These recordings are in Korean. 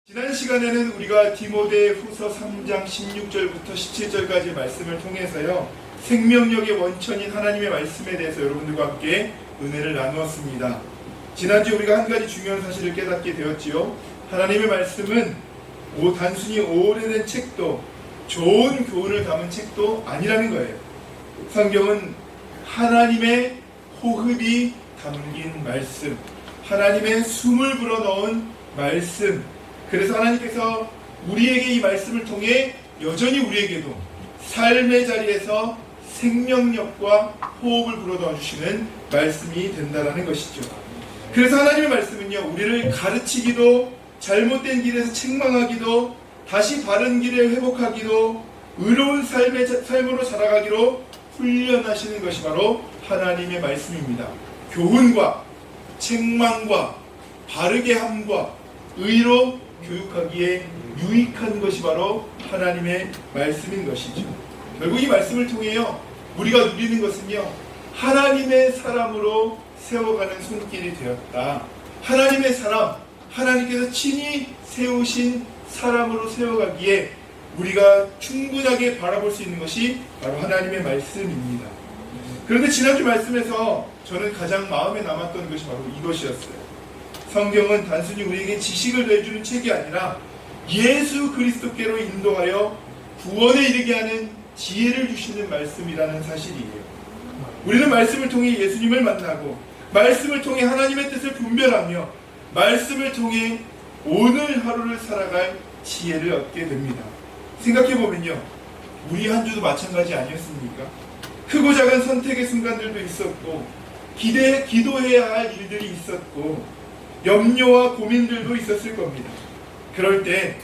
지난 시간에는 우리가 디모데 후서 3장 16절부터 17절까지 말씀을 통해서요, 생명력의 원천인 하나님의 말씀에 대해서 여러분들과 함께 은혜를 나누었습니다. 지난주 우리가 한 가지 중요한 사실을 깨닫게 되었지요. 하나님의 말씀은 단순히 오래된 책도, 좋은 교훈을 담은 책도 아니라는 거예요. 성경은 하나님의 호흡이 담긴 말씀, 하나님의 숨을 불어넣은 말씀, 그래서 하나님께서 우리에게 이 말씀을 통해 여전히 우리에게도 삶의 자리에서 생명력과 호흡을 불어넣어 주시는 말씀이 된다는 것이죠. 그래서 하나님의 말씀은요, 우리를 가르치기도, 잘못된 길에서 책망하기도, 다시 바른 길에 회복하기도, 의로운 삶으로 살아가기로 훈련하시는 것이 바로 하나님의 말씀입니다. 교훈과 책망과 바르게 함과 의로 교육하기에 유익한 것이 바로 하나님의 말씀인 것이죠. 결국 이 말씀을 통해요, 우리가 누리는 것은요, 하나님의 사람으로 세워가는 손길이 되었다. 하나님의 사람, 하나님께서 친히 세우신 사람으로 세워가기에 우리가 충분하게 바라볼 수 있는 것이 바로 하나님의 말씀입니다. 그런데 지난주 말씀에서 저는 가장 마음에 남았던 것이 바로 이것이었어요. 성경은 단순히 우리에게 지식을 내주는 책이 아니라 예수 그리스도께로 인도하여 구원에 이르게 하는 지혜를 주시는 말씀이라는 사실이에요. 우리는 말씀을 통해 예수님을 만나고, 말씀을 통해 하나님의 뜻을 분별하며, 말씀을 통해 오늘 하루를 살아갈 지혜를 얻게 됩니다. 생각해보면요, 우리 한 주도 마찬가지 아니었습니까? 크고 작은 선택의 순간들도 있었고, 기도해야 할 일들이 있었고, 염려와 고민들도 있었을 겁니다. 그럴 때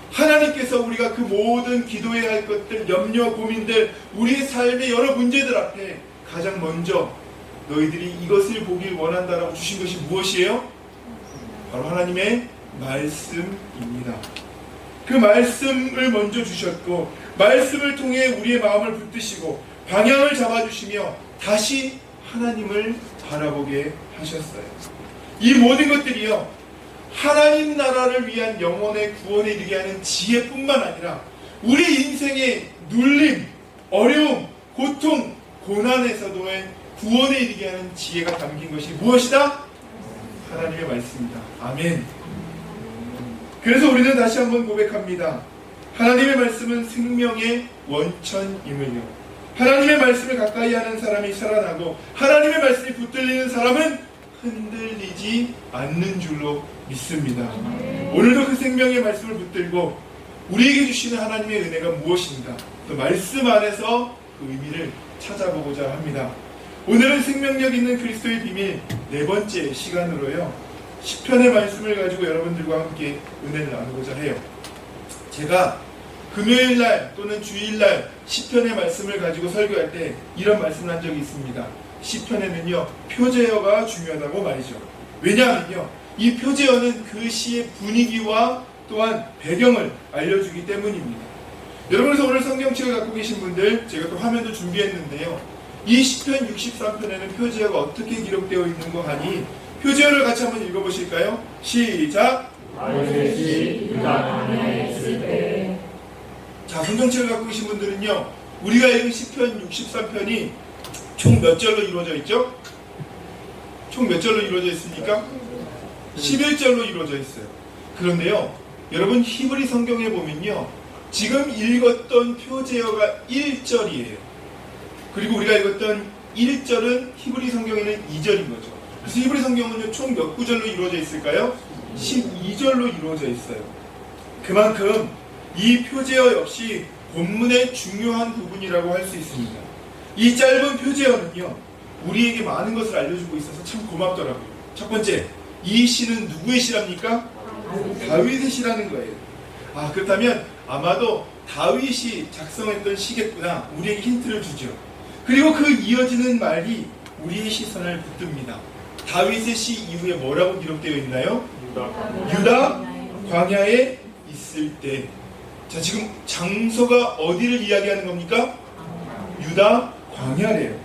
하나님께서 우리가 그 모든 기도해야 할 것들, 염려, 고민들, 우리의 삶의 여러 문제들 앞에 가장 먼저 너희들이 이것을 보길 원한다라고 주신 것이 무엇이에요? 바로 하나님의 말씀입니다. 그 말씀을 먼저 주셨고, 말씀을 통해 우리의 마음을 붙드시고 방향을 잡아주시며 다시 하나님을 바라보게 하셨어요. 이 모든 것들이요, 하나님 나라를 위한 영혼의 구원에 이르게 하는 지혜뿐만 아니라 우리 인생의 눌림, 어려움, 고통, 고난에서도의 구원에 이르게 하는 지혜가 담긴 것이 무엇이다? 하나님의 말씀입니다. 아멘. 그래서 우리는 다시 한번 고백합니다. 하나님의 말씀은 생명의 원천임을요, 하나님의 말씀을 가까이 하는 사람이 살아나고 하나님의 말씀이 붙들리는 사람은 흔들리지 않는 줄로 믿습니다. 오늘도 그 생명의 말씀을 붙들고 우리에게 주시는 하나님의 은혜가 무엇인가, 또 말씀 안에서 그 의미를 찾아보고자 합니다. 오늘은 생명력 있는 그리스도의 비밀 네 번째 시간으로요, 시편의 말씀을 가지고 여러분들과 함께 은혜를 나누고자 해요. 제가 금요일날 또는 주일날 시편의 말씀을 가지고 설교할 때 이런 말씀을 한 적이 있습니다. 시편에는요, 표제어가 중요하다고 말이죠. 왜냐하면요, 이 표제어는 그 시의 분위기와 또한 배경을 알려주기 때문입니다. 여러분께서 오늘 성경책을 갖고 계신 분들, 제가 또 화면도 준비했는데요, 이 시편 63편에는 표제어가 어떻게 기록되어 있는 거 하니 표제어를 같이 한번 읽어보실까요? 시작! 자, 성경책을 갖고 계신 분들은요, 우리가 읽은 시편 63편이 총 몇 절로 이루어져 있죠? 총 몇 절로 이루어져 있습니까? 11절로 이루어져 있어요. 그런데요, 여러분 히브리 성경에 보면요, 지금 읽었던 표제어가 1절이에요. 그리고 우리가 읽었던 1절은 히브리 성경에는 2절인 거죠. 그래서 히브리 성경은요, 총 몇 구절로 이루어져 있을까요? 12절로 이루어져 있어요. 그만큼 이 표제어 역시 본문의 중요한 부분이라고 할 수 있습니다. 이 짧은 표제어는요, 우리에게 많은 것을 알려주고 있어서 참 고맙더라고요. 첫 번째, 이 시는 누구의 시랍니까? 다윗의 시라는 거예요. 그렇다면 아마도 다윗이 작성했던 시겠구나, 우리에게 힌트를 주죠. 그리고 그 이어지는 말이 우리의 시선을 붙듭니다. 다윗의 시 이후에 뭐라고 기록되어 있나요? 유다 광야에 있을 때. 자, 지금 장소가 어디를 이야기하는 겁니까? 유다 광야래요.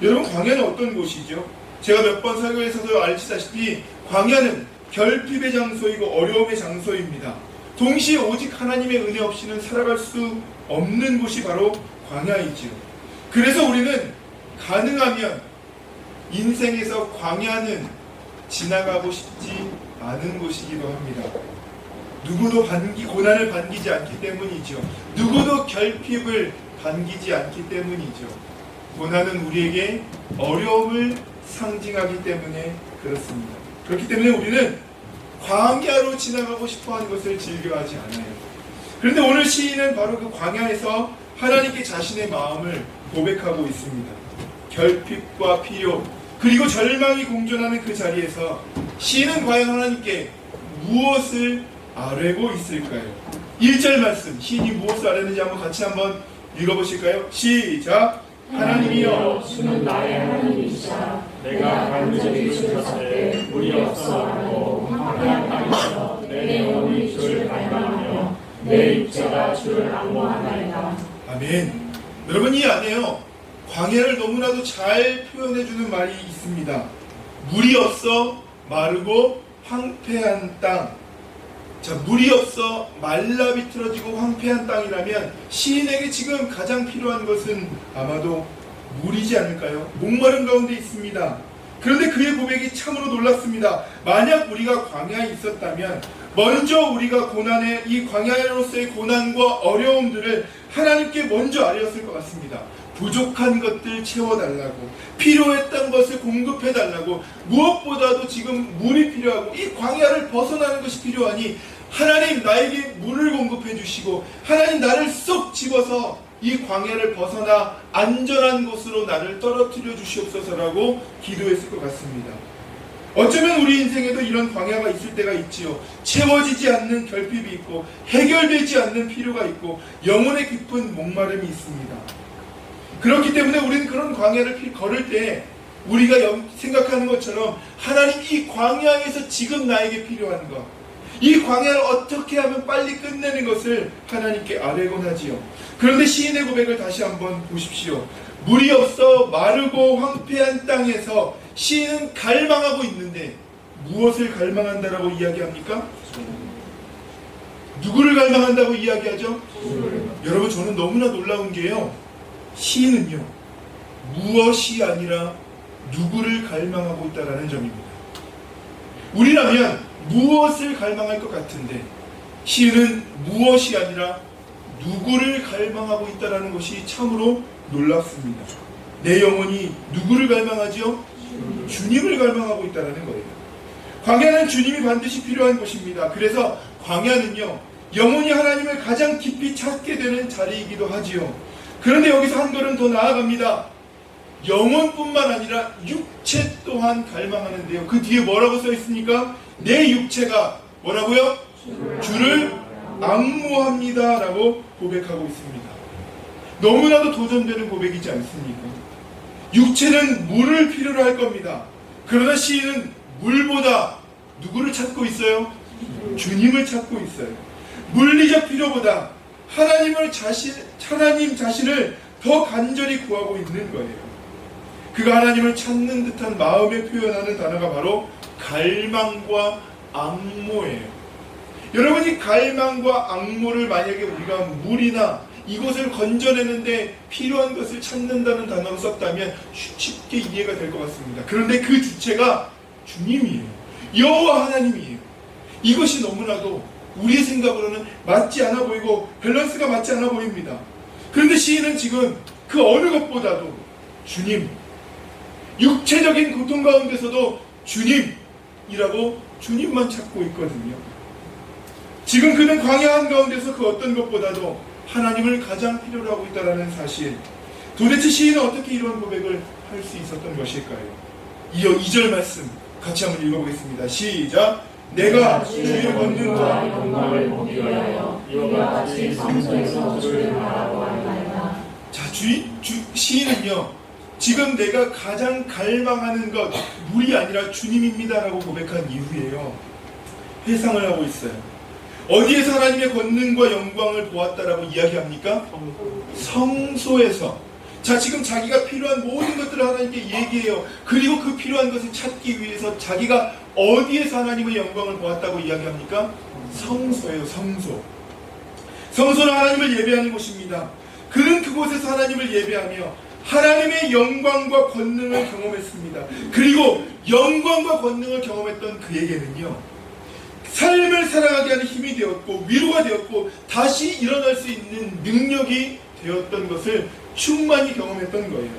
여러분, 광야는 어떤 곳이죠? 제가 몇 번 설교에서도 알려주다시피 광야는 결핍의 장소이고 어려움의 장소입니다. 동시에 오직 하나님의 은혜 없이는 살아갈 수 없는 곳이 바로 광야이지요. 그래서 우리는 가능하면 인생에서 광야는 지나가고 싶지 않은 곳이기도 합니다. 누구도 고난을 반기지 않기 때문이죠. 누구도 결핍을 반기지 않기 때문이죠. 고난은 우리에게 어려움을 상징하기 때문에 그렇습니다. 그렇기 때문에 우리는 광야로 지나가고 싶어하는 것을 즐겨하지 않아요. 그런데 오늘 시인은 바로 그 광야에서 하나님께 자신의 마음을 고백하고 있습니다. 결핍과 필요 그리고 절망이 공존하는 그 자리에서 시인은 과연 하나님께 무엇을 아뢰고 있을까요? 1절 말씀 시인이 무엇을 아뢰는지 같이 한번 읽어보실까요? 시작! 하나님이여 주는 나의 하나님이시라. 내가 간절히 주를 찾되 물이 없어 하고 황폐한 땅에서 내 영혼이 주를 갈망하며 내 육체가 주를 악모하나이다. 아멘. 여러분 이 안에요 광야를 너무나도 잘 표현해주는 말이 있습니다. 물이 없어 마르고 황폐한 땅. 자, 물이 없어 말라 비틀어지고 황폐한 땅이라면 시인에게 지금 가장 필요한 것은 아마도 물이지 않을까요? 목마른 가운데 있습니다. 그런데 그의 고백이 참으로 놀랍습니다. 만약 우리가 광야에 있었다면 먼저 우리가 이 광야로서의 고난과 어려움들을 하나님께 먼저 아뢰었을 것 같습니다. 부족한 것들 채워달라고, 필요했던 것을 공급해달라고, 무엇보다도 지금 물이 필요하고 이 광야를 벗어나는 것이 필요하니 하나님 나에게 물을 공급해 주시고 하나님 나를 쏙 집어서 이 광야를 벗어나 안전한 곳으로 나를 떨어뜨려 주시옵소서라고 기도했을 것 같습니다. 어쩌면 우리 인생에도 이런 광야가 있을 때가 있지요. 채워지지 않는 결핍이 있고 해결되지 않는 필요가 있고 영혼의 깊은 목마름이 있습니다. 그렇기 때문에 우리는 그런 광야를 걸을 때 우리가 생각하는 것처럼 하나님 이 광야에서 지금 나에게 필요한 것, 이 광야를 어떻게 하면 빨리 끝내는 것을 하나님께 아뢰곤 하지요. 그런데 시인의 고백을 다시 한번 보십시오. 물이 없어 마르고 황폐한 땅에서 시인은 갈망하고 있는데 무엇을 갈망한다라고 이야기합니까? 누구를 갈망한다고 이야기하죠? 여러분 저는 너무나 놀라운 게요. 시인은요. 무엇이 아니라 누구를 갈망하고 있다라는 점입니다. 우리라면 무엇을 갈망할 것 같은데 시인은 무엇이 아니라 누구를 갈망하고 있다라는 것이 참으로 놀랍습니다. 내 영혼이 누구를 갈망하지요? 주님을 갈망하고 있다는 거예요. 광야는 주님이 반드시 필요한 곳입니다. 그래서 광야는요 영혼이 하나님을 가장 깊이 찾게 되는 자리이기도 하지요. 그런데 여기서 한 걸음 더 나아갑니다. 영혼뿐만 아니라 육체 또한 갈망하는데요. 그 뒤에 뭐라고 써 있습니까? 내 육체가 뭐라고요? 주를 악모합니다 라고 고백하고 있습니다. 너무나도 도전되는 고백이지 않습니까? 육체는 물을 필요로 할 겁니다. 그러나 시인은 물보다 누구를 찾고 있어요? 주님을 찾고 있어요. 물리적 필요보다 하나님 자신을 더 간절히 구하고 있는 거예요. 그가 하나님을 찾는 듯한 마음에 표현하는 단어가 바로 갈망과 악모예요. 여러분 이 갈망과 악모를 만약에 우리가 물이나 이것을 건져내는데 필요한 것을 찾는다는 단어로 썼다면 쉽게 이해가 될 것 같습니다. 그런데 그 주체가 주님이에요. 여호와 하나님이에요. 이것이 너무나도 우리의 생각으로는 맞지 않아 보이고 밸런스가 맞지 않아 보입니다. 그런데 시인은 지금 그 어느 것보다도 주님, 육체적인 고통 가운데서도 주님이라고 주님만 찾고 있거든요. 지금 그는 광야 한가운데서 그 어떤 것보다도 하나님을 가장 필요로 하고 있다는 사실. 도대체 시인은 어떻게 이런 고백을 할 수 있었던 것일까요? 이어 2절 말씀 같이 한번 읽어보겠습니다. 시작! 내가 주의 권능과 영광을 보기 위하여 이와 같이 성소에서 주를 바라보아나이다. 자, 시인은요 지금 내가 가장 갈망하는 것 물이 아니라 주님입니다라고 고백한 이후에요 회상을 하고 있어요. 어디에서 하나님의 권능과 영광을 보았다라고 이야기합니까? 성소에서. 자, 지금 자기가 필요한 모든 것들을 하나님께 얘기해요. 그리고 그 필요한 것을 찾기 위해서 자기가 어디에서 하나님의 영광을 보았다고 이야기합니까? 성소예요, 성소. 성소는 하나님을 예배하는 곳입니다. 그는 그곳에서 하나님을 예배하며 하나님의 영광과 권능을 경험했습니다. 그리고 영광과 권능을 경험했던 그에게는요, 삶을 살아가게 하는 힘이 되었고 위로가 되었고 다시 일어날 수 있는 능력이 되었던 것을 충만히 경험했던 거예요.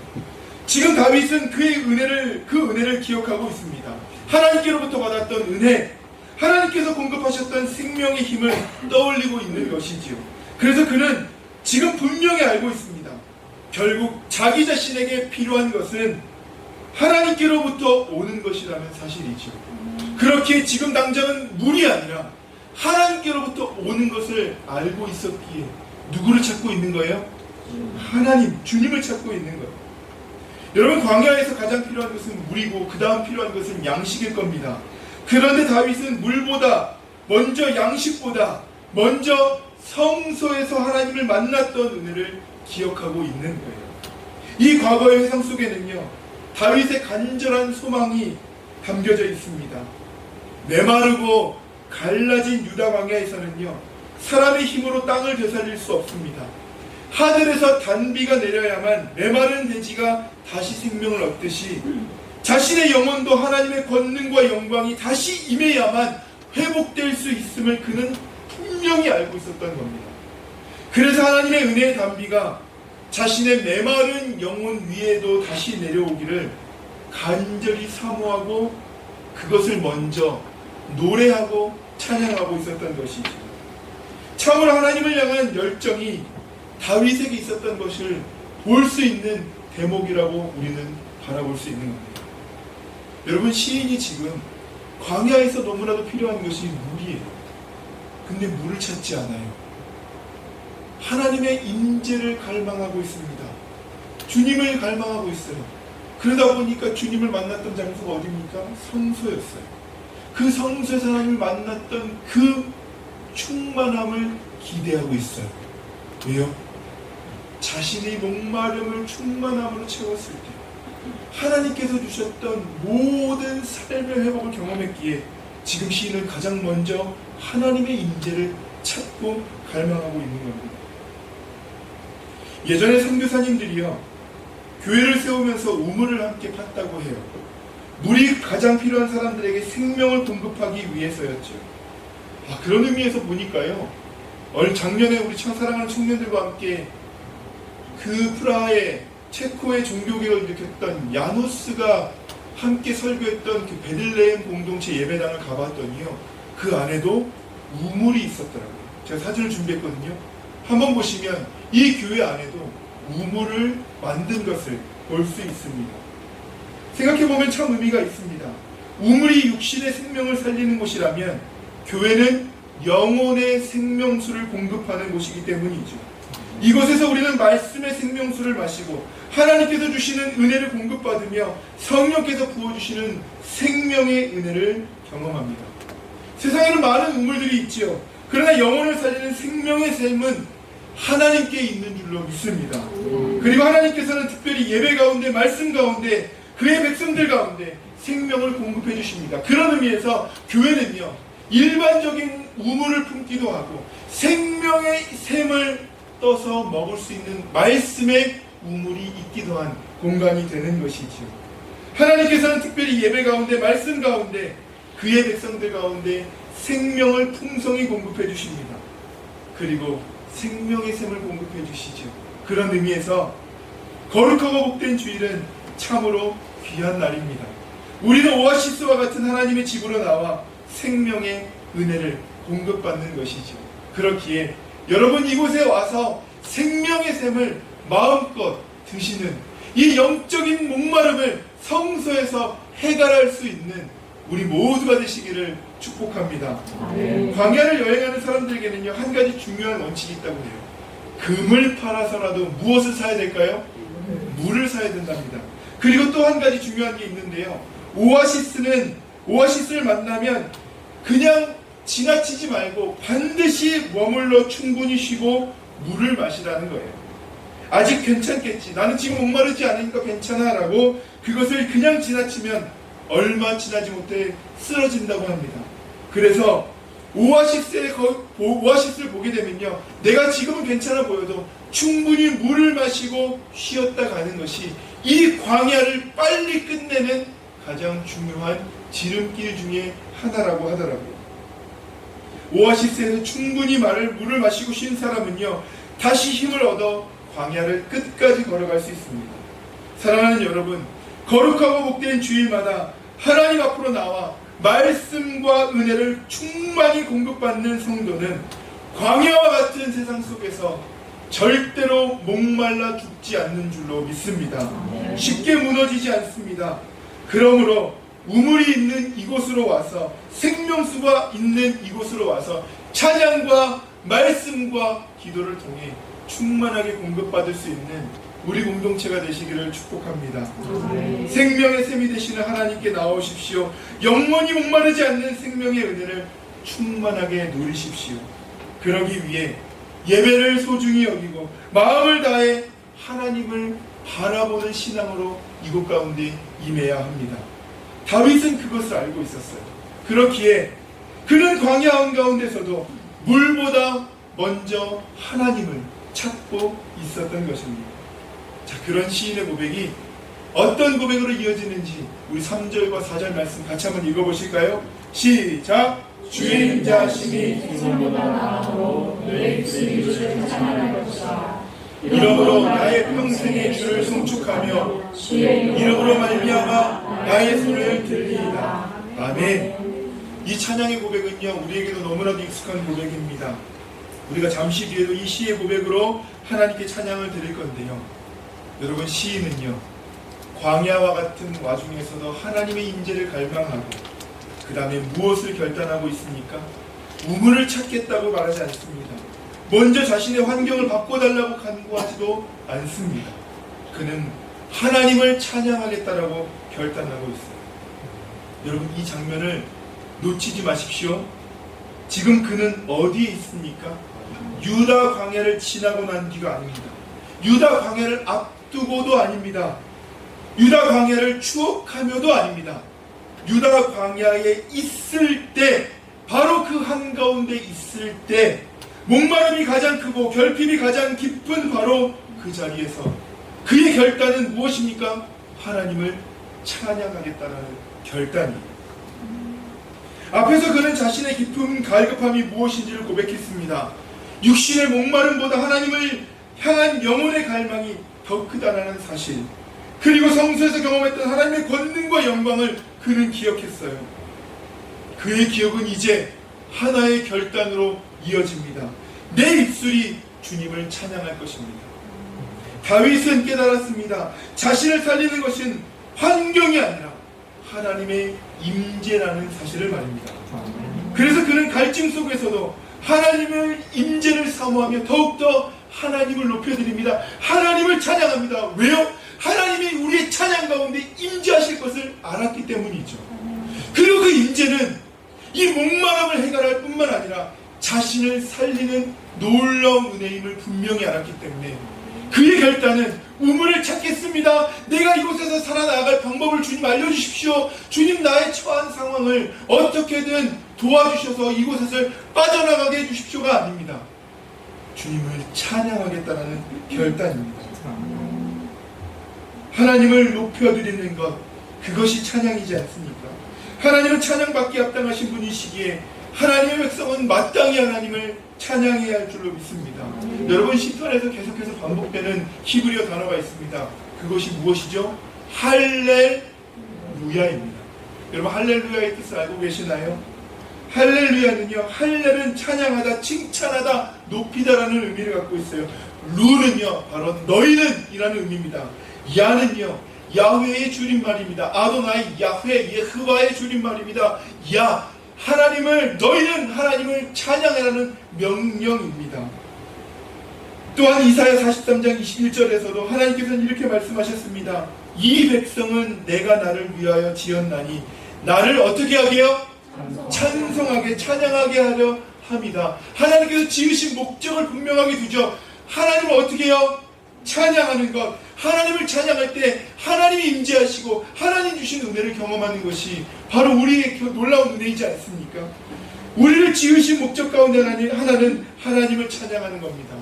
지금 다윗은 그 은혜를 기억하고 있습니다. 하나님께로부터 받았던 은혜, 하나님께서 공급하셨던 생명의 힘을 떠올리고 있는 것이지요. 그래서 그는 지금 분명히 알고 있습니다. 결국 자기 자신에게 필요한 것은 하나님께로부터 오는 것이라는 사실이죠. 그렇게 지금 당장은 물이 아니라 하나님께로부터 오는 것을 알고 있었기에 누구를 찾고 있는 거예요? 하나님, 주님을 찾고 있는 거예요. 여러분, 광야에서 가장 필요한 것은 물이고 그 다음 필요한 것은 양식일 겁니다. 그런데 다윗은 물보다 먼저 양식보다 먼저 성소에서 하나님을 만났던 은혜를 기억하고 있는 거예요. 이 과거의 회상 속에는요, 다윗의 간절한 소망이 담겨져 있습니다. 메마르고 갈라진 유다 광야에서는요, 사람의 힘으로 땅을 되살릴 수 없습니다. 하늘에서 단비가 내려야만 메마른 대지가 다시 생명을 얻듯이 자신의 영혼도 하나님의 권능과 영광이 다시 임해야만 회복될 수 있음을 그는 분명히 알고 있었던 겁니다. 그래서 하나님의 은혜의 단비가 자신의 메마른 영혼 위에도 다시 내려오기를 간절히 사모하고 그것을 먼저 노래하고 찬양하고 있었던 것이죠. 참으로 하나님을 향한 열정이 다윗에게 있었던 것을 볼 수 있는 대목이라고 우리는 바라볼 수 있는 겁니다. 여러분, 시인이 지금 광야에서 너무나도 필요한 것이 물이에요. 근데 물을 찾지 않아요. 하나님의 임재를 갈망하고 있습니다. 주님을 갈망하고 있어요. 그러다 보니까 주님을 만났던 장소가 어디입니까? 성소였어요. 그 성소에서 하나님을 만났던 그 충만함을 기대하고 있어요. 왜요? 자신의 목마름을 충만함으로 채웠을 때 하나님께서 주셨던 모든 삶의 회복을 경험했기에 지금 시인은 가장 먼저 하나님의 임재를 찾고 갈망하고 있는 겁니다. 예전에 선교사님들이요, 교회를 세우면서 우물을 함께 팠다고 해요. 물이 가장 필요한 사람들에게 생명을 공급하기 위해서였죠. 그런 의미에서 보니까요, 작년에 우리 사랑하는 청년들과 함께 그 프라하의 체코의 종교개혁을 일으켰던 야누스가 함께 설교했던 그 베들레헴 공동체 예배당을 가봤더니요, 그 안에도 우물이 있었더라고요. 제가 사진을 준비했거든요. 한번 보시면 이 교회 안에도 우물을 만든 것을 볼 수 있습니다. 생각해보면 참 의미가 있습니다. 우물이 육신의 생명을 살리는 곳이라면 교회는 영혼의 생명수를 공급하는 곳이기 때문이죠. 이곳에서 우리는 말씀의 생명수를 마시고 하나님께서 주시는 은혜를 공급받으며 성령께서 부어주시는 생명의 은혜를 경험합니다. 세상에는 많은 우물들이 있지요. 그러나 영혼을 살리는 생명의 샘은 하나님께 있는 줄로 믿습니다. 그리고 하나님께서는 특별히 예배 가운데, 말씀 가운데, 그의 백성들 가운데 생명을 공급해 주십니다. 그런 의미에서 교회는요, 일반적인 우물을 품기도 하고 생명의 샘을 떠서 먹을 수 있는 말씀의 우물이 있기도 한 공간이 되는 것이죠. 하나님께서는 특별히 예배 가운데, 말씀 가운데, 그의 백성들 가운데 생명을 풍성히 공급해 주십니다. 그리고 생명의 샘을 공급해 주시죠. 그런 의미에서 거룩하고 복된 주일은 참으로 귀한 날입니다. 우리는 오아시스와 같은 하나님의 집으로 나와 생명의 은혜를 공급받는 것이죠. 그렇기에 여러분, 이곳에 와서 생명의 샘을 마음껏 드시는 이 영적인 목마름을 성소에서 해결할 수 있는 우리 모두가 되시기를 축복합니다. 광야를 여행하는 사람들에게는요, 한 가지 중요한 원칙이 있다고 해요. 금을 팔아서라도 무엇을 사야 될까요? 물을 사야 된답니다. 그리고 또 한 가지 중요한 게 있는데요, 오아시스를 만나면 그냥 지나치지 말고 반드시 머물러 충분히 쉬고 물을 마시라는 거예요. 아직 괜찮겠지, 나는 지금 목마르지 않으니까 괜찮아 라고 그것을 그냥 지나치면 얼마 지나지 못해 쓰러진다고 합니다. 그래서 오아시스를 보게 되면요, 내가 지금은 괜찮아 보여도 충분히 물을 마시고 쉬었다 가는 것이 이 광야를 빨리 끝내는 가장 중요한 지름길 중에 하나라고 하더라고요. 오아시스에서 충분히 물을 마시고 쉰 사람은요, 다시 힘을 얻어 광야를 끝까지 걸어갈 수 있습니다. 사랑하는 여러분, 거룩하고 복된 주일마다 하나님 앞으로 나와 말씀과 은혜를 충만히 공급받는 성도는 광야와 같은 세상 속에서 절대로 목말라 죽지 않는 줄로 믿습니다. 쉽게 무너지지 않습니다. 그러므로 우물이 있는 이곳으로 와서, 생명수가 있는 이곳으로 와서 찬양과 말씀과 기도를 통해 충만하게 공급받을 수 있는 우리 공동체가 되시기를 축복합니다. 생명의 샘이 되시는 하나님께 나오십시오. 영원히 목마르지 않는 생명의 은혜를 충만하게 누리십시오. 그러기 위해 예배를 소중히 여기고 마음을 다해 하나님을 바라보는 신앙으로 이곳 가운데 임해야 합니다. 다윗은 그것을 알고 있었어요. 그렇기에 그는 광야 한가운데서도 물보다 먼저 하나님을 찾고 있었던 것입니다. 자, 그런 시인의 고백이 어떤 고백으로 이어지는지 우리 3절과 4절 말씀 같이 한번 읽어보실까요? 시작! 주인 자신이 생명보다 나아도 내 입술이 주를 찬양할 것이다. 이러므로 나의 평생의 주를 송축하며 이러므로 말미암아 나의 손을 들리이다. 아멘. 이 찬양의 고백은요, 우리에게도 너무나도 익숙한 고백입니다. 우리가 잠시 뒤에도 이 시의 고백으로 하나님께 찬양을 드릴 건데요, 여러분, 시인은요, 광야와 같은 와중에서도 하나님의 임재를 갈망하고 그 다음에 무엇을 결단하고 있습니까? 우물을 찾겠다고 말하지 않습니다. 먼저 자신의 환경을 바꿔달라고 간구하지도 않습니다. 그는 하나님을 찬양하겠다라고 결단하고 있어요. 여러분, 이 장면을 놓치지 마십시오. 지금 그는 어디에 있습니까? 유다 광야를 지나고 난 뒤가 아닙니다. 유다 광야를 앞두고도 아닙니다. 유다 광야를 추억하며도 아닙니다. 유다 광야에 있을 때, 바로 그 한가운데 있을 때 목마름이 가장 크고 결핍이 가장 깊은 바로 그 자리에서 그의 결단은 무엇입니까? 하나님을 찬양하겠다는 결단이에요. 앞에서 그는 자신의 깊은 갈급함이 무엇인지를 고백했습니다. 육신의 목마름보다 하나님을 향한 영혼의 갈망이 더 크다는 사실, 그리고 성서에서 경험했던 하나님의 권능과 영광을 그는 기억했어요. 그의 기억은 이제 하나의 결단으로 이어집니다. 내 입술이 주님을 찬양할 것입니다. 다윗은 깨달았습니다. 자신을 살리는 것은 환경이 아니라 하나님의 임재라는 사실을 말입니다. 그래서 그는 갈증 속에서도 하나님의 임재를 사모하며 더욱더 하나님을 높여드립니다. 하나님을 찬양합니다. 왜요? 하나님이 우리의 찬양 가운데 임재하실 것을 알았기 때문이죠. 그리고 그 임재는 이 목마름을 해결할 뿐만 아니라 자신을 살리는 놀라운 은혜임을 분명히 알았기 때문에 그의 결단은 우물을 찾겠습니다. 내가 이곳에서 살아나갈 방법을 주님 알려주십시오. 주님, 나의 처한 상황을 어떻게든 도와주셔서 이곳에서 빠져나가게 해주십시오가 아닙니다. 주님을 찬양하겠다는 결단입니다. 하나님을 높여드리는 것, 그것이 찬양이지 않습니까? 하나님은 찬양받기 합당하신 분이시기에 하나님의 백성은 마땅히 하나님을 찬양해야 할 줄로 믿습니다. 여러분, 시편에서 계속해서 반복되는 히브리어 단어가 있습니다. 그것이 무엇이죠? 할렐루야입니다. 여러분, 할렐루야의 뜻을 알고 계시나요? 할렐루야는요, 할렐은 찬양하다, 칭찬하다, 높이다라는 의미를 갖고 있어요. 루는요, 바로 너희는 이라는 의미입니다. 야는요, 야훼의 줄임말입니다. 아도나이, 야훼, 예흐와의 줄임말입니다. 야, 하나님을, 너희는 하나님을 찬양하라는 명령입니다. 또한 이사야 43장 21절에서도 하나님께서는 이렇게 말씀하셨습니다. 이 백성은 내가 나를 위하여 지었나니 나를 어떻게 하게요? 찬송하게, 찬양하게 하려 합니다. 하나님께서 지으신 목적을 분명하게 두죠. 하나님을 어떻게 해요? 찬양하는 것, 하나님을 찬양할 때 하나님이 임재하시고 하나님 주신 은혜를 경험하는 것이 바로 우리의 놀라운 은혜이지 않습니까? 우리를 지으신 목적 가운데 하나는 하나님을 찬양하는 겁니다.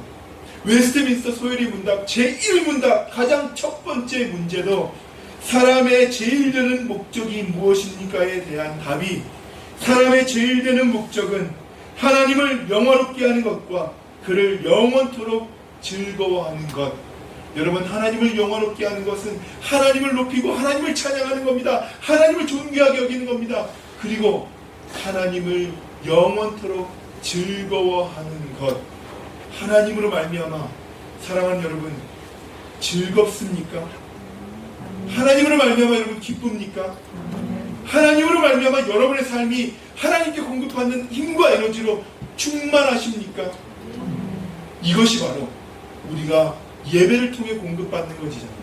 웨스트민스터 소요리 문답 제1문답 가장 첫 번째 문제도 사람의 제일 되는 목적이 무엇입니까에 대한 답이, 사람의 제일 되는 목적은 하나님을 영화롭게 하는 것과 그를 영원토록 즐거워하는 것. 여러분, 하나님을 영화롭게 하는 것은 하나님을 높이고 하나님을 찬양하는 겁니다. 하나님을 존귀하게 여기는 겁니다. 그리고 하나님을 영원토록 즐거워하는 것. 하나님으로 말미암아 사랑하는 여러분, 즐겁습니까? 하나님으로 말미암아 여러분 기쁩니까? 하나님으로 말미암아 여러분의 삶이 하나님께 공급받는 힘과 에너지로 충만하십니까? 이것이 바로 우리가 예배를 통해 공급받는 것이잖아요.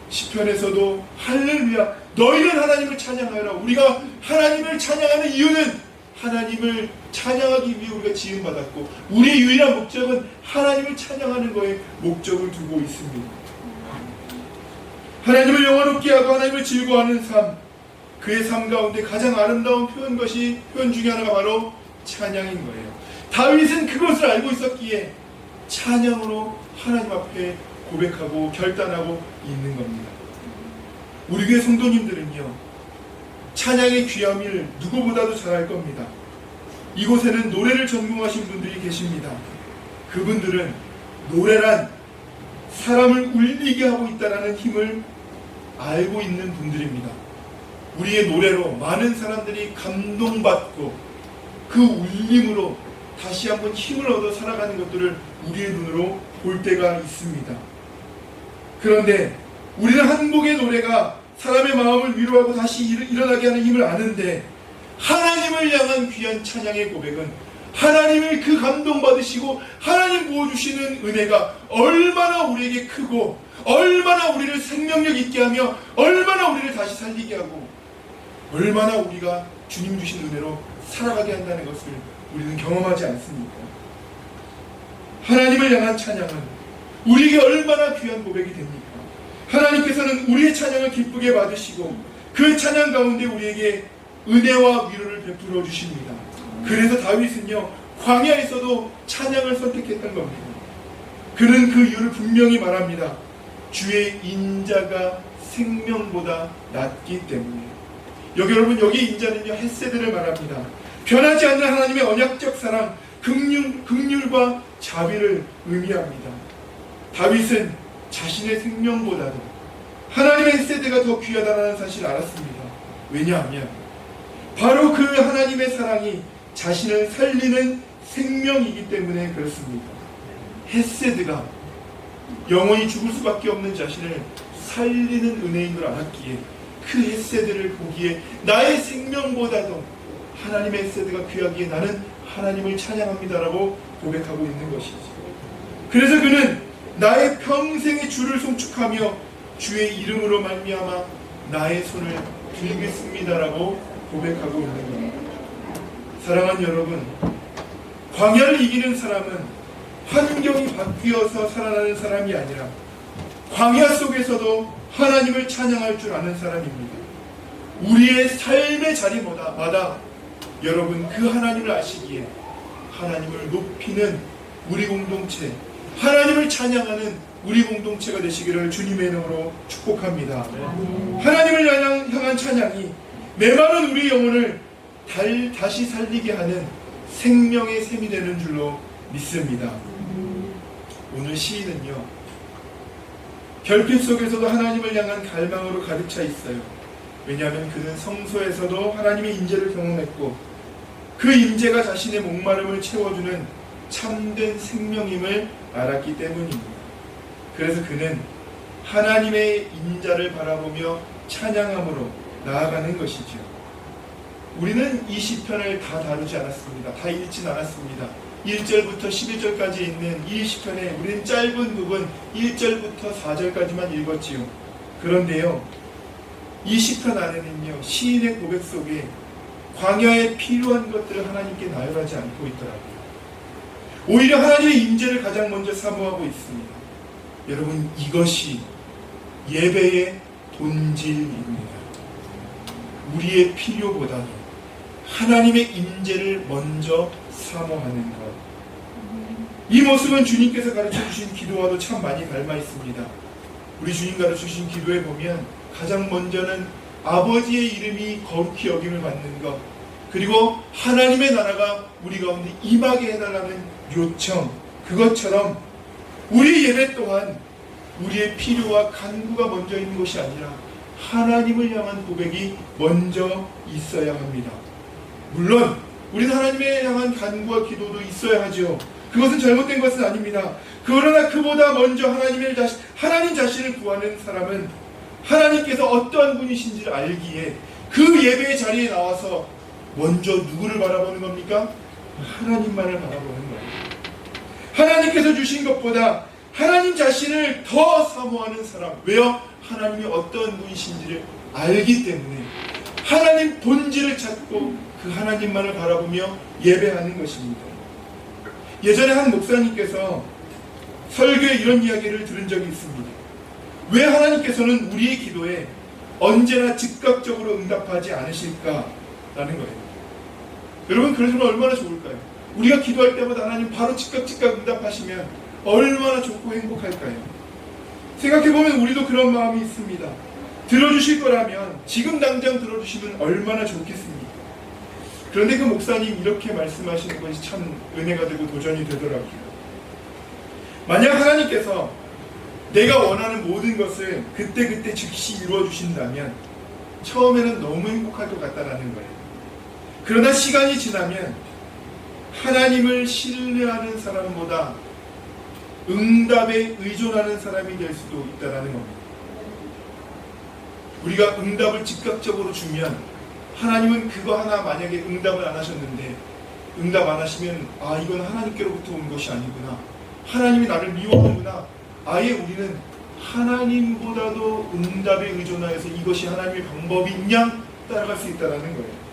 시편에서도 할렐루야 너희는 하나님을 찬양하라. 우리가 하나님을 찬양하는 이유는 하나님을 찬양하기 위해 우리가 지음받았고 우리의 유일한 목적은 하나님을 찬양하는 거에 목적을 두고 있습니다. 하나님을 영화롭게 하고 하나님을 즐거워하는 삶, 그의 삶 가운데 가장 아름다운 표현 중에 하나가 바로 찬양인 거예요. 다윗은 그것을 알고 있었기에 찬양으로 하나님 앞에 고백하고 결단하고 있는 겁니다. 우리 교회 성도님들은요, 찬양의 귀함을 누구보다도 잘 알 겁니다. 이곳에는 노래를 전공하신 분들이 계십니다. 그분들은 노래란 사람을 울리게 하고 있다는 힘을 알고 있는 분들입니다. 우리의 노래로 많은 사람들이 감동받고 그 울림으로 다시 한번 힘을 얻어 살아가는 것들을 우리의 눈으로 볼 때가 있습니다. 그런데 우리는 한 곡의 노래가 사람의 마음을 위로하고 다시 일어나게 하는 힘을 아는데, 하나님을 향한 귀한 찬양의 고백은 하나님을 그 감동받으시고 하나님 부어주시는 은혜가 얼마나 우리에게 크고 얼마나 우리를 생명력 있게 하며 얼마나 우리를 다시 살리게 하고 얼마나 우리가 주님 주신 은혜로 살아가게 한다는 것을 우리는 경험하지 않습니까? 하나님을 향한 찬양은 우리에게 얼마나 귀한 고백이 됩니까? 하나님께서는 우리의 찬양을 기쁘게 받으시고 그 찬양 가운데 우리에게 은혜와 위로를 베풀어 주십니다. 그래서 다윗은요, 광야에서도 찬양을 선택했던 겁니다. 그는 그 이유를 분명히 말합니다. 주의 인자가 생명보다 낫기 때문에. 여러분, 여기 인자는요, 헷세드를 말합니다. 변하지 않는 하나님의 언약적 사랑, 긍휼과 자비를 의미합니다. 다윗은 자신의 생명보다도 하나님의 헷세드가 더 귀하다는 사실을 알았습니다. 왜냐하면 바로 그 하나님의 사랑이 자신을 살리는 생명이기 때문에 그렇습니다. 헷세드가 영원히 죽을 수밖에 없는 자신을 살리는 은혜인 걸 알았기에 그 헷세드를 보기에 나의 생명보다도 하나님의 헷세드가 귀하기에 나는 하나님을 찬양합니다라고 고백하고 있는 것이죠. 그래서 그는 나의 평생의 주를 송축하며 주의 이름으로 말미암아 나의 손을 들겠습니다라고 고백하고 있는 겁니다. 사랑하는 여러분, 광야를 이기는 사람은 환경이 바뀌어서 살아나는 사람이 아니라 광야 속에서도 하나님을 찬양할 줄 아는 사람입니다. 우리의 삶의 자리마다 여러분 그 하나님을 아시기에 하나님을 높이는 우리 공동체, 하나님을 찬양하는 우리 공동체가 되시기를 주님의 이름으로 축복합니다. 하나님을 향한 찬양이 메마른 우리 영혼을 다시 살리게 하는 생명의 샘이 되는 줄로 믿습니다. 오늘 시인은요, 결핍 속에서도 하나님을 향한 갈망으로 가득 차 있어요. 왜냐하면 그는 성소에서도 하나님의 임재를 경험했고 그 임재가 자신의 목마름을 채워주는 참된 생명임을 알았기 때문입니다. 그래서 그는 하나님의 인자를 바라보며 찬양함으로 나아가는 것이죠. 우리는 이 시편을 다 다루지 않았습니다. 다 읽진 않았습니다. 1절부터 11절까지 있는 이 시편에 우리는 짧은 부분 1절부터 4절까지만 읽었지요. 그런데요, 이 시편 안에는요, 시인의 고백 속에 광야에 필요한 것들을 하나님께 나열하지 않고 있더라고요. 오히려 하나님의 임재를 가장 먼저 사모하고 있습니다. 여러분, 이것이 예배의 본질입니다. 우리의 필요보다도 하나님의 임재를 먼저 사모하는 것. 이 모습은 주님께서 가르쳐주신 기도와도 참 많이 닮아 있습니다. 우리 주님 가르쳐주신 기도에 보면 가장 먼저는 아버지의 이름이 거룩히 여김을 받는 것, 그리고 하나님의 나라가 우리 가운데 임하게 해달라는 요청, 그것처럼 우리 예배 또한 우리의 필요와 간구가 먼저 있는 것이 아니라 하나님을 향한 고백이 먼저 있어야 합니다. 물론 우리는 하나님에 향한 간구와 기도도 있어야 하죠. 그것은 잘못된 것은 아닙니다. 그러나 그보다 먼저 하나님 자신을 구하는 사람은 하나님께서 어떠한 분이신지를 알기에 그 예배의 자리에 나와서 먼저 누구를 바라보는 겁니까? 하나님만을 바라보는 거예요. 하나님께서 주신 것보다 하나님 자신을 더 사모하는 사람. 왜요? 하나님이 어떤 분이신지를 알기 때문에 하나님 본질을 찾고 그 하나님만을 바라보며 예배하는 것입니다. 예전에 한 목사님께서 설교에 이런 이야기를 들은 적이 있습니다. 왜 하나님께서는 우리의 기도에 언제나 즉각적으로 응답하지 않으실까라는 거예요. 여러분, 그러시면 얼마나 좋을까요? 우리가 기도할 때마다 하나님 바로 즉각 응답하시면 얼마나 좋고 행복할까요? 생각해보면 우리도 그런 마음이 있습니다. 들어주실 거라면 지금 당장 들어주시면 얼마나 좋겠습니까? 그런데 그 목사님 이렇게 말씀하시는 것이 참 은혜가 되고 도전이 되더라고요. 만약 하나님께서 내가 원하는 모든 것을 그때그때 즉시 이루어주신다면 처음에는 너무 행복할 것 같다는 거예요. 그러나 시간이 지나면 하나님을 신뢰하는 사람보다 응답에 의존하는 사람이 될 수도 있다는 겁니다. 우리가 응답을 즉각적으로 주면 하나님은 그거 하나 만약에 응답을 안 하셨는데 응답 안 하시면 이건 하나님께로부터 온 것이 아니구나, 하나님이 나를 미워하는구나, 아예 우리는 하나님보다도 응답에 의존하여서 이것이 하나님의 방법이 있냐 따라갈 수 있다는 거예요.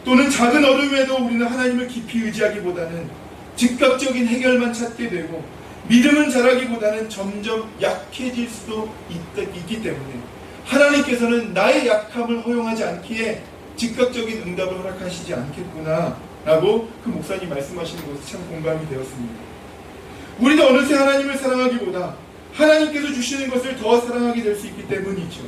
또는 작은 어려움에도 우리는 하나님을 깊이 의지하기보다는 즉각적인 해결만 찾게 되고 믿음은 자라기보다는 점점 약해질 수도 있기 때문에 하나님께서는 나의 약함을 허용하지 않기에 즉각적인 응답을 허락하시지 않겠구나 라고 그 목사님 말씀하시는 것이 참 공감이 되었습니다. 우리도 어느새 하나님을 사랑하기보다 하나님께서 주시는 것을 더 사랑하게 될 수 있기 때문이죠.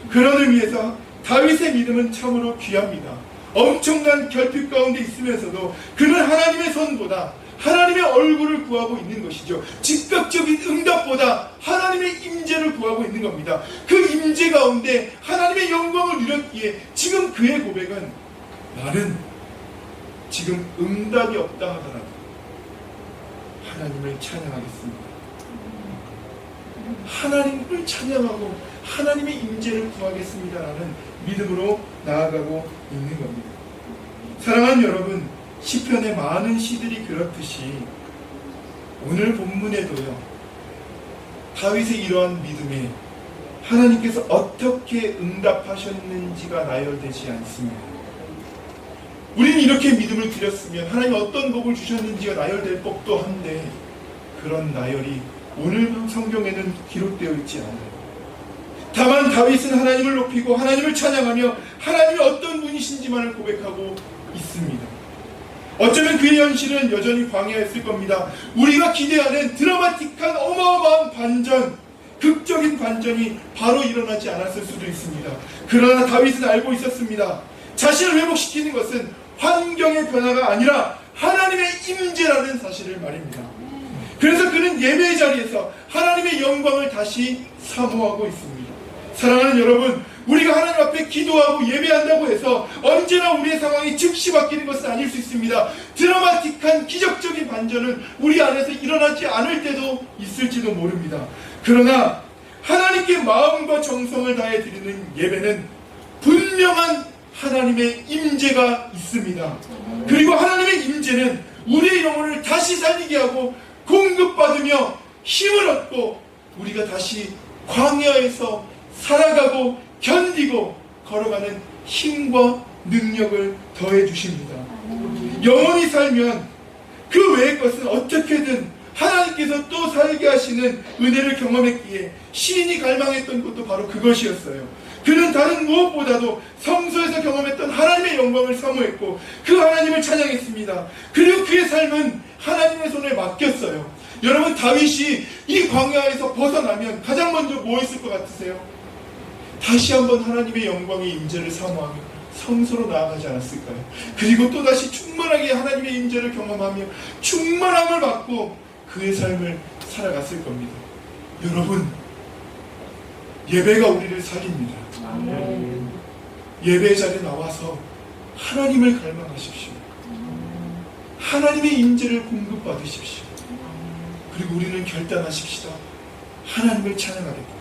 그런 의미에서 다윗의 믿음은 참으로 귀합니다. 엄청난 결핍 가운데 있으면서도 그는 하나님의 손보다 하나님의 얼굴을 구하고 있는 것이죠. 즉각적인 응답보다 하나님의 임재를 구하고 있는 겁니다. 그 임재 가운데 하나님의 영광을 누렸기에 지금 그의 고백은 나는 지금 응답이 없다 하더라도 하나님을 찬양하겠습니다. 하나님을 찬양하고 하나님의 임재를 구하겠습니다라는 믿음으로 나아가고 있는 겁니다. 사랑하는 여러분, 시편의 많은 시들이 그렇듯이 오늘 본문에도요, 다윗의 이러한 믿음에 하나님께서 어떻게 응답하셨는지가 나열되지 않습니다. 우리는 이렇게 믿음을 드렸으면 하나님 어떤 복을 주셨는지가 나열될 법도 한데 그런 나열이 오늘 성경에는 기록되어 있지 않아요. 다만 다윗은 하나님을 높이고 하나님을 찬양하며 하나님이 어떤 분이신지만을 고백하고 있습니다. 어쩌면 그의 현실은 여전히 광야였을 겁니다. 우리가 기대하는 드라마틱한 어마어마한 반전, 극적인 반전이 바로 일어나지 않았을 수도 있습니다. 그러나 다윗은 알고 있었습니다. 자신을 회복시키는 것은 환경의 변화가 아니라 하나님의 임재라는 사실을 말입니다. 그래서 그는 예배의 자리에서 하나님의 영광을 다시 사모하고 있습니다. 사랑하는 여러분, 우리가 하나님 앞에 기도하고 예배한다고 해서 언제나 우리의 상황이 즉시 바뀌는 것은 아닐 수 있습니다. 드라마틱한 기적적인 반전은 우리 안에서 일어나지 않을 때도 있을지도 모릅니다. 그러나 하나님께 마음과 정성을 다해 드리는 예배는 분명한 하나님의 임재가 있습니다. 그리고 하나님의 임재는 우리의 영혼을 다시 살리게 하고 공급받으며 힘을 얻고 우리가 다시 광야에서 살아가고 견디고 걸어가는 힘과 능력을 더해 주십니다. 영원히 살면 그 외의 것은 어떻게든 하나님께서 또 살게 하시는 은혜를 경험했기에 시인이 갈망했던 것도 바로 그것이었어요. 그는 다른 무엇보다도 성소에서 경험했던 하나님의 영광을 사모했고 그 하나님을 찬양했습니다. 그리고 그의 삶은 하나님의 손에 맡겼어요. 여러분, 다윗이 이 광야에서 벗어나면 가장 먼저 뭐 했을 것 같으세요? 다시 한번 하나님의 영광의 임재를 사모하며 성소로 나아가지 않았을까요? 그리고 또다시 충만하게 하나님의 임재를 경험하며 충만함을 받고 그의 삶을 살아갔을 겁니다. 여러분, 예배가 우리를 살립니다. 아멘. 예배 자리에 나와서 하나님을 갈망하십시오. 하나님의 임재를 공급받으십시오. 그리고 우리는 결단하십시다. 하나님을 찬양하겠다.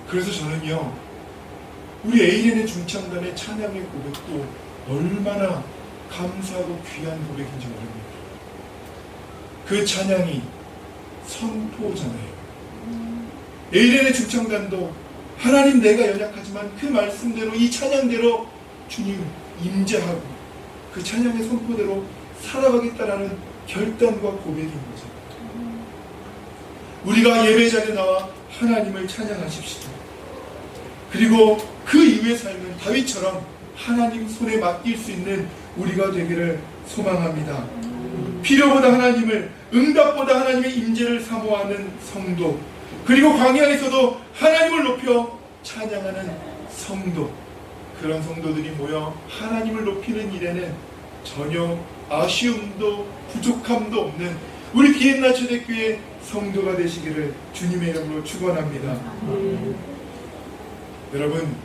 그래서 저는요, 우리 에이렌의 중창단의 찬양의 고백도 얼마나 감사하고 귀한 고백인지 모릅니다. 그 찬양이 선포잖아요. 에이렌의 중창단도 하나님, 내가 연약하지만 그 말씀대로, 이 찬양대로 주님 임재하고 그 찬양의 선포대로 살아가겠다라는 결단과 고백인 거죠. 우리가 예배 자리에 나와 하나님을 찬양하십시오. 그리고 그 이후의 삶은 다윗처럼 하나님 손에 맡길 수 있는 우리가 되기를 소망합니다. 필요보다 하나님을, 응답보다 하나님의 임재를 사모하는 성도, 그리고 광야에서도 하나님을 높여 찬양하는 성도, 그런 성도들이 모여 하나님을 높이는 일에는 전혀 아쉬움도 부족함도 없는 우리 비엔나 초대교회 성도가 되시기를 주님의 이름으로 축원합니다. 여러분,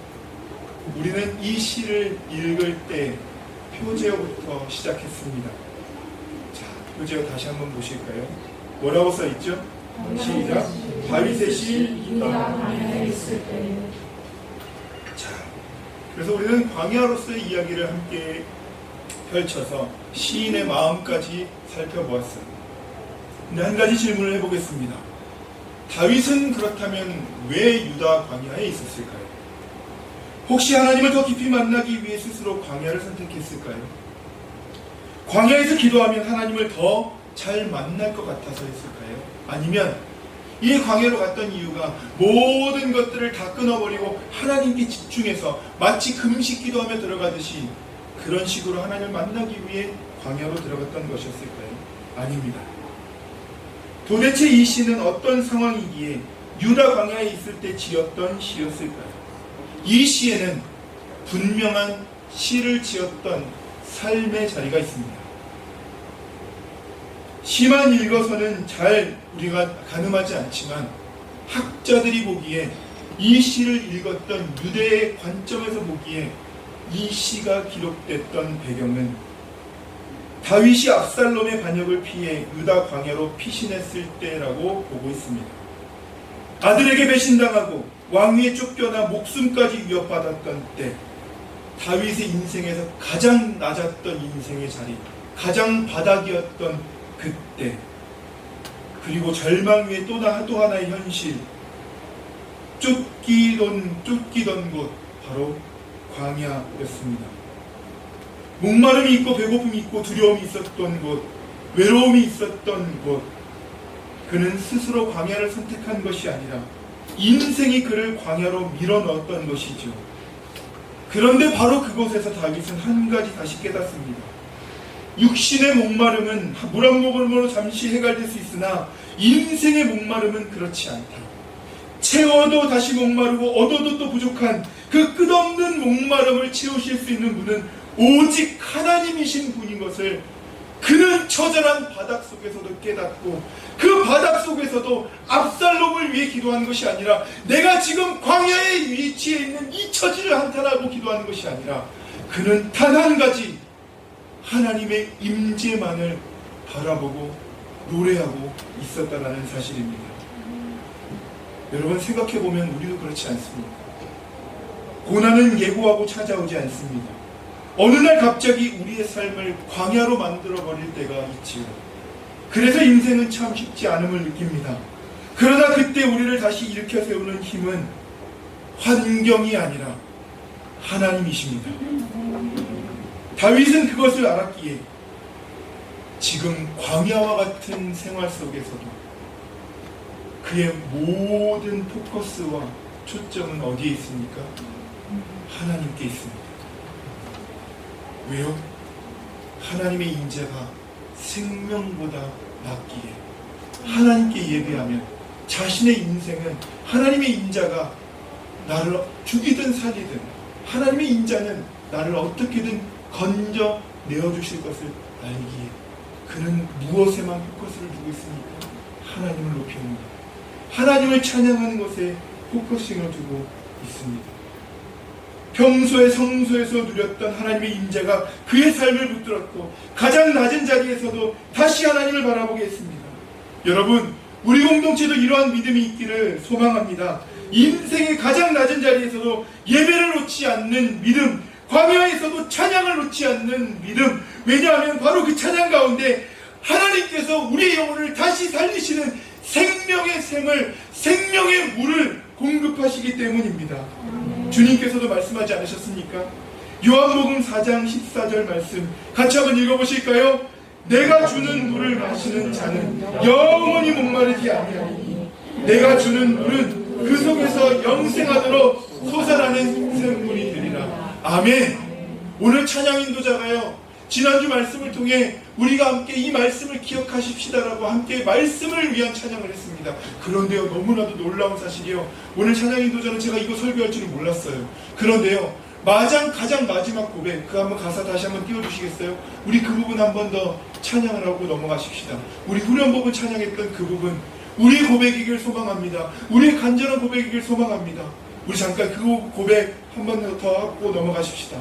우리는 이 시를 읽을 때 표제어부터 시작했습니다. 자, 표제어 다시 한번 보실까요? 뭐라고 써있죠? 시작. 다윗의 시 유다 광야에 있을 때. 자, 그래서 우리는 광야로서의 이야기를 함께 펼쳐서 시인의 마음까지 살펴보았어요. 근데 한 가지 질문을 해보겠습니다. 다윗은 그렇다면 왜 유다 광야에 있었을까요? 혹시 하나님을 더 깊이 만나기 위해 스스로 광야를 선택했을까요? 광야에서 기도하면 하나님을 더 잘 만날 것 같아서였을까요? 아니면 이 광야로 갔던 이유가 모든 것들을 다 끊어버리고 하나님께 집중해서 마치 금식 기도하며 들어가듯이 그런 식으로 하나님을 만나기 위해 광야로 들어갔던 것이었을까요? 아닙니다. 도대체 이 시는 어떤 상황이기에 유다 광야에 있을 때 지었던 시였을까요? 이 시에는 분명한 시를 지었던 삶의 자리가 있습니다. 시만 읽어서는 잘 우리가 가늠하지 않지만 학자들이 보기에 이 시를 읽었던 유대의 관점에서 보기에 이 시가 기록됐던 배경은 다윗이 압살롬의 반역을 피해 유다 광야로 피신했을 때라고 보고 있습니다. 아들에게 배신당하고 왕위에 쫓겨나 목숨까지 위협받았던 때, 다윗의 인생에서 가장 낮았던 인생의 자리, 가장 바닥이었던 그때, 그리고 절망 위에 또 하나의 현실, 쫓기던 곳, 바로 광야였습니다. 목마름이 있고 배고픔이 있고 두려움이 있었던 곳, 외로움이 있었던 곳, 그는 스스로 광야를 선택한 것이 아니라 인생이 그를 광야로 밀어넣었던 것이죠. 그런데 바로 그곳에서 다윗은 한 가지 다시 깨닫습니다. 육신의 목마름은 물 한 모금으로 잠시 해결될 수 있으나 인생의 목마름은 그렇지 않다. 채워도 다시 목마르고 얻어도 또 부족한 그 끝없는 목마름을 채우실 수 있는 분은 오직 하나님이신 분인 것을 그는 처절한 바닥 속에서도 깨닫고, 그 바닥 속에서도 압살롬을 위해 기도하는 것이 아니라 내가 지금 광야에 위치해 있는 이 처지를 한탄하고 기도하는 것이 아니라 그는 단 한 가지 하나님의 임재만을 바라보고 노래하고 있었다라는 사실입니다. 여러분, 생각해보면 우리도 그렇지 않습니까? 고난은 예고하고 찾아오지 않습니다. 어느 날 갑자기 우리의 삶을 광야로 만들어버릴 때가 있지요. 그래서 인생은 참 쉽지 않음을 느낍니다. 그러나 그때 우리를 다시 일으켜 세우는 힘은 환경이 아니라 하나님이십니다. 다윗은 그것을 알았기에 지금 광야와 같은 생활 속에서도 그의 모든 포커스와 초점은 어디에 있습니까? 하나님께 있습니다. 왜요? 하나님의 인자가 생명보다 낫기에 하나님께 예배하면 자신의 인생은 하나님의 인자가 나를 죽이든 살리든 하나님의 인자는 나를 어떻게든 건져 내어주실 것을 알기에 그는 무엇에만 포커스를 두고 있습니까? 하나님을 높이는 것, 하나님을 찬양하는 것에 포커싱을 두고 있습니다. 평소에 성소에서 누렸던 하나님의 인자가 그의 삶을 붙들었고 가장 낮은 자리에서도 다시 하나님을 바라보게 했습니다. 여러분, 우리 공동체도 이러한 믿음이 있기를 소망합니다. 인생의 가장 낮은 자리에서도 예배를 놓지 않는 믿음, 광야에서도 찬양을 놓지 않는 믿음. 왜냐하면 바로 그 찬양 가운데 하나님께서 우리의 영혼을 다시 살리시는 생명의 샘을, 생명의 물을 공급하시기 때문입니다. 주님께서도 말씀하지 않으셨습니까? 요한복음 4장 14절 말씀 같이 한번 읽어보실까요? 내가 주는 물을 마시는 자는 영원히 목마르지 아니하니 내가 주는 물은 그 속에서 영생하도록 솟아나는 샘물이 되리라. 아멘. 오늘 찬양 인도자가요, 지난주 말씀을 통해 우리가 함께 이 말씀을 기억하십시다라고 함께 말씀을 위한 찬양을 했습니다. 그런데요, 너무나도 놀라운 사실이요, 오늘 찬양 인도자는 제가 이거 설교할 줄은 몰랐어요. 그런데요, 가장 마지막 고백, 그 한번 가사 다시 한번 띄워주시겠어요? 우리 그 부분 한 번 더 찬양을 하고 넘어가십시다. 우리 후련복음 찬양했던 그 부분, 우리의 고백이길 소망합니다. 우리의 간절한 고백이길 소망합니다. 우리 잠깐 그 고백 한 번 더 하고 넘어가십시다.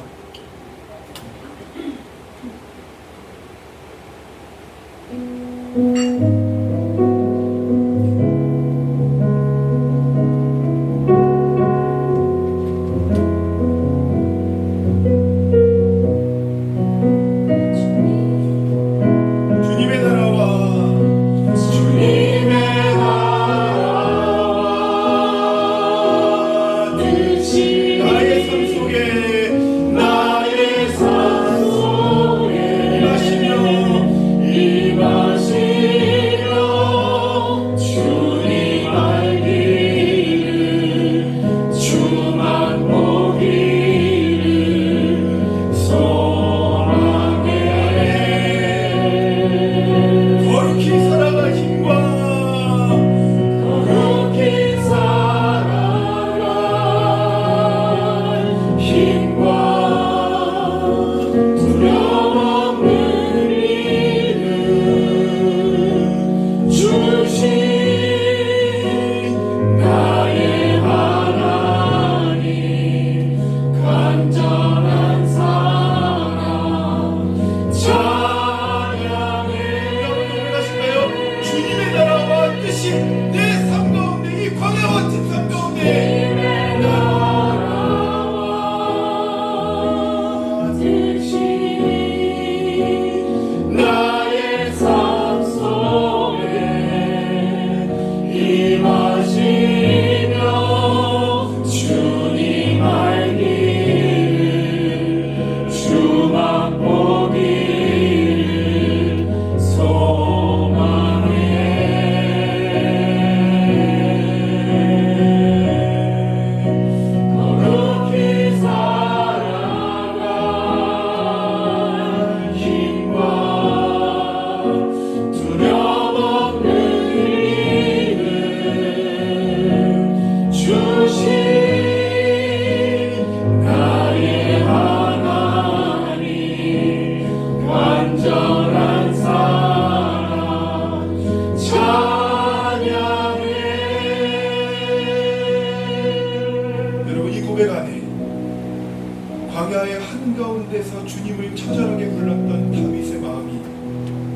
한가운데서 주님을 처절하게 불렀던 다윗의 마음이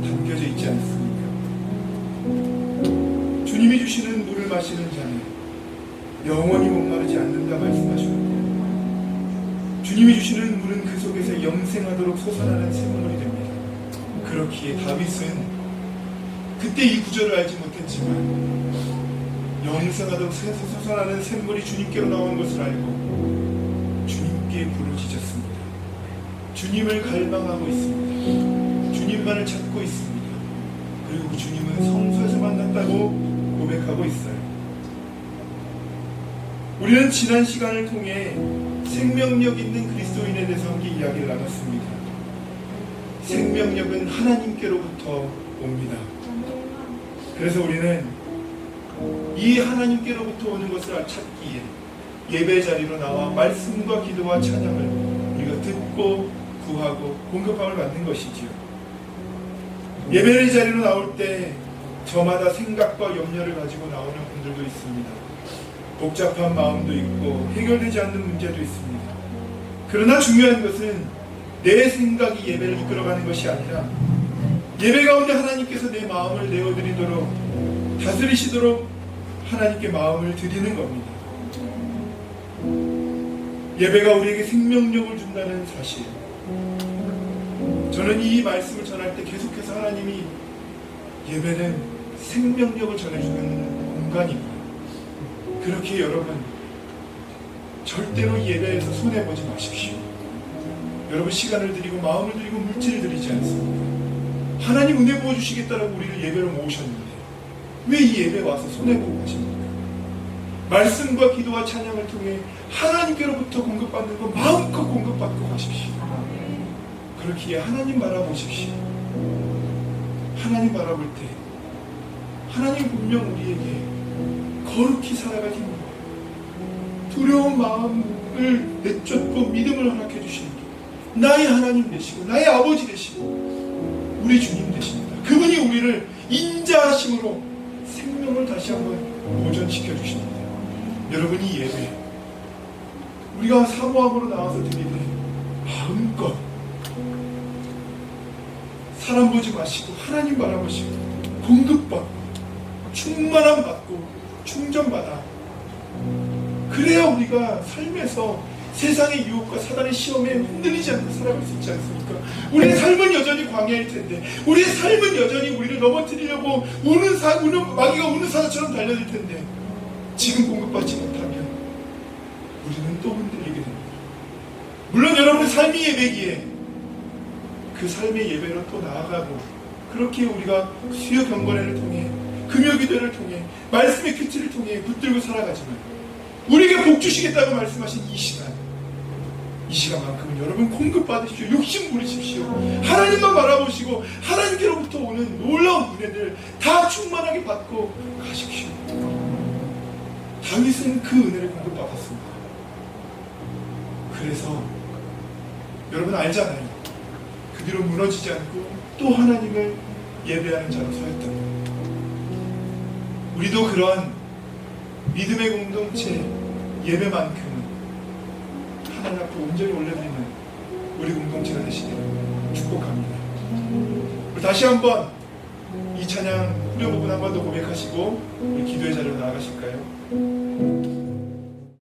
담겨져 있지 않습니까? 주님이 주시는 물을 마시는 자는 영원히 목마르지 않는다 말씀하셨고, 주님이 주시는 물은 그 속에서 영생하도록 솟아나는 샘물이 됩니다. 그렇기에 다윗은 그때 이 구절을 알지 못했지만 영생하도록 솟아나는 샘물이 주님께로 나온 것을 알고 주님께 부르짖었습니다. 주님을 갈망하고 있습니다. 주님만을 찾고 있습니다. 그리고 그 주님은 성소에서 만났다고 고백하고 있어요. 우리는 지난 시간을 통해 생명력 있는 그리스도인에 대해서 함께 이야기를 나눴습니다. 생명력은 하나님께로부터 옵니다. 그래서 우리는 이 하나님께로부터 오는 것을 찾기에 예배 자리로 나와 말씀과 기도와 찬양을 우리가 듣고 구하고 공급함을 받는 것이지요. 예배 자리로 나올 때 저마다 생각과 염려를 가지고 나오는 분들도 있습니다. 복잡한 마음도 있고 해결되지 않는 문제도 있습니다. 그러나 중요한 것은 내 생각이 예배를 이끌어가는 것이 아니라 예배 가운데 하나님께서 내 마음을 내어드리도록 다스리시도록 하나님께 마음을 드리는 겁니다. 예배가 우리에게 생명력을 준다는 사실, 저는 이 말씀을 전할 때 계속해서 하나님이 예배는 생명력을 전해주는 공간입니다. 그렇게 여러분 절대로 예배에서 손해보지 마십시오. 여러분 시간을 드리고 마음을 드리고 물질을 드리지 않습니다. 하나님 은혜 부어주시겠다라고 우리를 예배로 모으셨는데 왜 이 예배에 와서 손해보고 가십니까? 말씀과 기도와 찬양을 통해 하나님께로부터 공급받는 거 마음껏 공급받고 가십시오. 그렇기에 하나님 바라보십시오. 하나님 바라볼 때 하나님 분명 우리에게 거룩히 살아갈 힘을, 두려운 마음을 내쫓고 믿음을 허락해 주시는 나의 하나님 되시고 나의 아버지 되시고 우리 주님 되십니다. 그분이 우리를 인자하심으로 생명을 다시 한번 보존시켜 주십니다. 여러분이 예배 우리가 사모함으로 나와서 드리되 마음껏 사람 보지 마시고 하나님 바라보시고 공급받고 충만함 받고 충전받아, 그래야 우리가 삶에서 세상의 유혹과 사단의 시험에 흔들리지 않고 살아갈 수 있지 않습니까? 우리의 삶은 여전히 광야일 텐데, 우리의 삶은 여전히 우리를 넘어뜨리려고 마귀가 우는 사자처럼 달려들 텐데, 지금 공급받지 못하면 우리는 또 흔들리게 됩니다. 물론 여러분의 삶이 예배기에 그 삶의 예배로 또 나아가고, 그렇게 우리가 수요 경건회를 통해 금요기도를 통해 말씀의 큐티를 통해 붙들고 살아가지만 우리에게 복 주시겠다고 말씀하신 이 시간만큼은 여러분 공급받으십시오. 욕심 부리십시오. 하나님만 바라보시고 하나님께로부터 오는 놀라운 은혜들 다 충만하게 받고 가십시오. 다윗은 그 은혜를 공급받았습니다. 그래서 여러분 알잖아요. 그 뒤로 무너지지 않고 또 하나님을 예배하는 자로 서였던 것. 우리도 그런 믿음의 공동체 예배만큼은 하나님 앞에 온전히 올려드리는 우리 공동체가 되시기를 축복합니다. 우리 다시 한번 이 찬양 후렴 부분 한 번 더 고백하시고 우리 기도의 자리로 나아가실까요?